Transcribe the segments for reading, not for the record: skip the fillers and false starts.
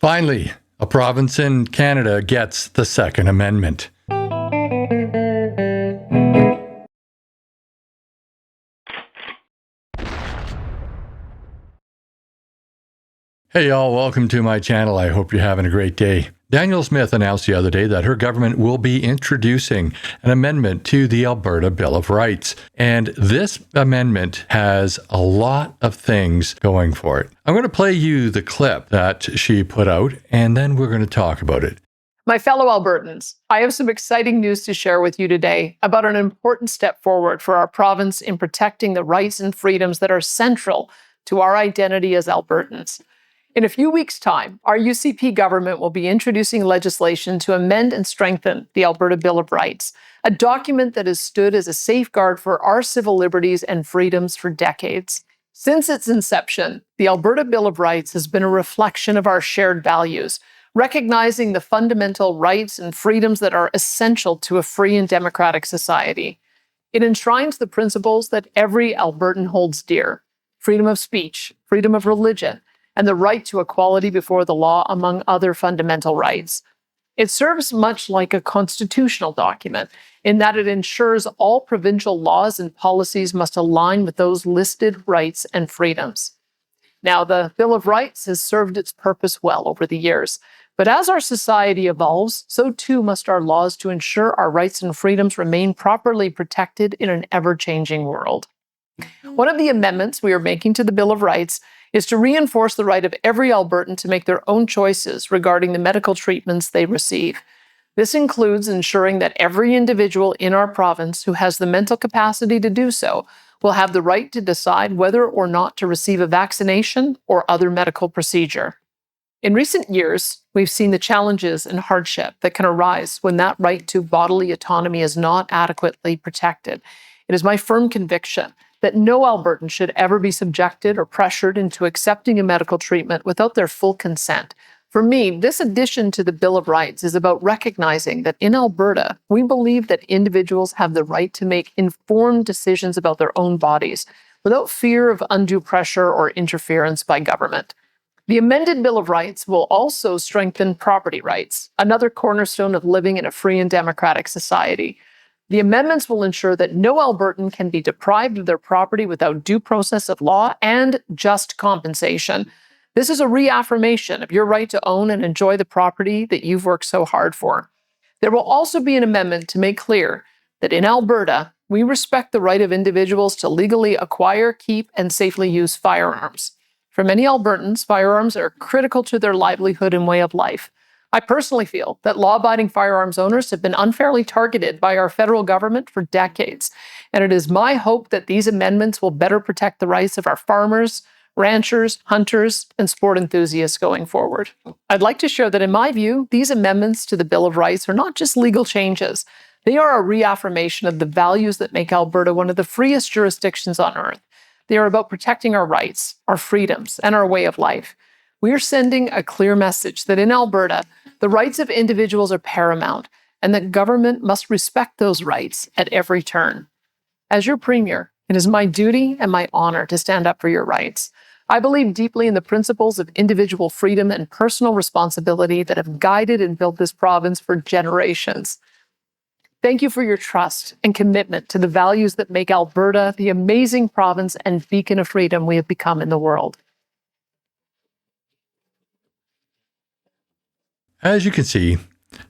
Finally, a province in Canada gets the Second Amendment. Hey y'all, welcome to my channel. I hope you're having a great day. Danielle Smith announced the other day that her government will be introducing an amendment to the Alberta Bill of Rights. And this amendment has a lot of things going for it. I'm going to play you the clip that she put out, and then we're going to talk about it. My fellow Albertans, I have some exciting news to share with you today about an important step forward for our province in protecting the rights and freedoms that are central to our identity as Albertans. In a few weeks' time, our UCP government will be introducing legislation to amend and strengthen the Alberta Bill of Rights, a document that has stood as a safeguard for our civil liberties and freedoms for decades. Since its inception, the Alberta Bill of Rights has been a reflection of our shared values, recognizing the fundamental rights and freedoms that are essential to a free and democratic society. It enshrines the principles that every Albertan holds dear: freedom of speech, freedom of religion, and the right to equality before the law, among other fundamental rights. It serves much like a constitutional document in that it ensures all provincial laws and policies must align with those listed rights and freedoms. Now, the Bill of Rights has served its purpose well over the years, but as our society evolves, so too must our laws to ensure our rights and freedoms remain properly protected in an ever-changing world. One of the amendments we are making to the Bill of Rights is to reinforce the right of every Albertan to make their own choices regarding the medical treatments they receive. This includes ensuring that every individual in our province who has the mental capacity to do so will have the right to decide whether or not to receive a vaccination or other medical procedure. In recent years, we've seen the challenges and hardship that can arise when that right to bodily autonomy is not adequately protected. It is my firm conviction that no Albertan should ever be subjected or pressured into accepting a medical treatment without their full consent. For me, this addition to the Bill of Rights is about recognizing that in Alberta, we believe that individuals have the right to make informed decisions about their own bodies without fear of undue pressure or interference by government. The amended Bill of Rights will also strengthen property rights, another cornerstone of living in a free and democratic society. The amendments will ensure that no Albertan can be deprived of their property without due process of law and just compensation. This is a reaffirmation of your right to own and enjoy the property that you've worked so hard for. There will also be an amendment to make clear that in Alberta, we respect the right of individuals to legally acquire, keep, and safely use firearms. For many Albertans, firearms are critical to their livelihood and way of life. I personally feel that law-abiding firearms owners have been unfairly targeted by our federal government for decades, and it is my hope that these amendments will better protect the rights of our farmers, ranchers, hunters, and sport enthusiasts going forward. I'd like to share that in my view, these amendments to the Bill of Rights are not just legal changes. They are a reaffirmation of the values that make Alberta one of the freest jurisdictions on earth. They are about protecting our rights, our freedoms, and our way of life. We are sending a clear message that in Alberta, the rights of individuals are paramount, and that government must respect those rights at every turn. As your Premier, it is my duty and my honor to stand up for your rights. I believe deeply in the principles of individual freedom and personal responsibility that have guided and built this province for generations. Thank you for your trust and commitment to the values that make Alberta the amazing province and beacon of freedom we have become in the world. As you can see,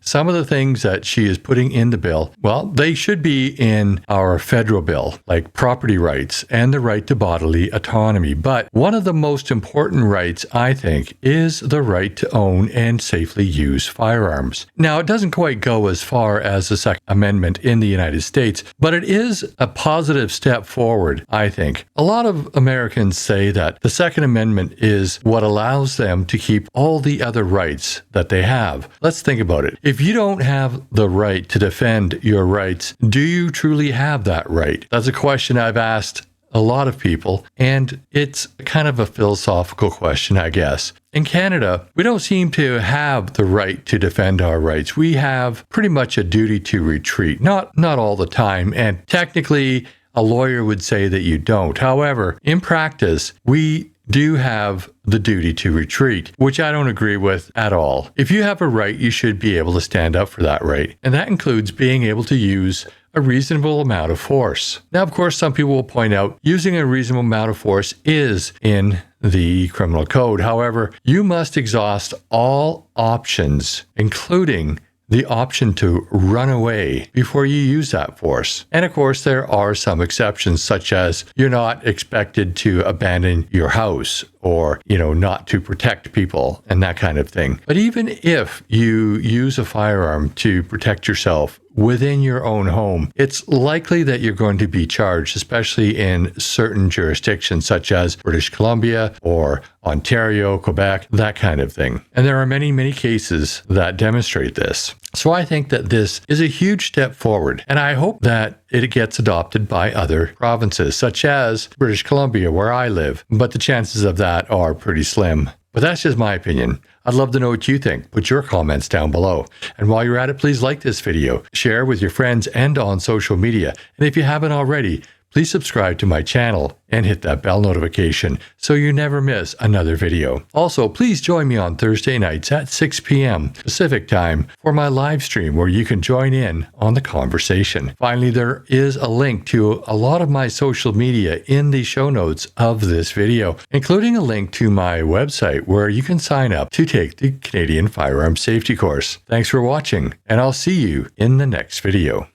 some of the things that she is putting in the bill, well, they should be in our federal bill, like property rights and the right to bodily autonomy. But one of the most important rights, I think, is the right to own and safely use firearms. Now, it doesn't quite go as far as the Second Amendment in the United States, but it is a positive step forward, I think. A lot of Americans say that the Second Amendment is what allows them to keep all the other rights that they have. Let's think about it. If you don't have the right to defend your rights, do you truly have that right? That's a question I've asked a lot of people, and it's kind of a philosophical question, I guess. In Canada, we don't seem to have the right to defend our rights. We have pretty much a duty to retreat, not all the time, and technically a lawyer would say that you don't. However, in practice, we do have the duty to retreat, which I don't agree with at all. If you have a right, you should be able to stand up for that right. And that includes being able to use a reasonable amount of force. Now, of course, some people will point out using a reasonable amount of force is in the criminal code. However, you must exhaust all options, including the option to run away before you use that force. And of course, there are some exceptions, such as you're not expected to abandon your house or, not to protect people and that kind of thing. But even if you use a firearm to protect yourself within your own home, it's likely that you're going to be charged, especially in certain jurisdictions such as British Columbia or Ontario, Quebec, that kind of thing. And there are many, many cases that demonstrate this. So I think that this is a huge step forward, and I hope that it gets adopted by other provinces, such as British Columbia, where I live. But the chances of that are pretty slim. But that's just my opinion. I'd love to know what you think. Put your comments down below. And while you're at it, please like this video, share with your friends and on social media. And if you haven't already, please subscribe to my channel and hit that bell notification so you never miss another video. Also, please join me on Thursday nights at 6 p.m. Pacific time for my live stream where you can join in on the conversation. Finally, there is a link to a lot of my social media in the show notes of this video, including a link to my website where you can sign up to take the Canadian Firearms Safety course. Thanks for watching, and I'll see you in the next video.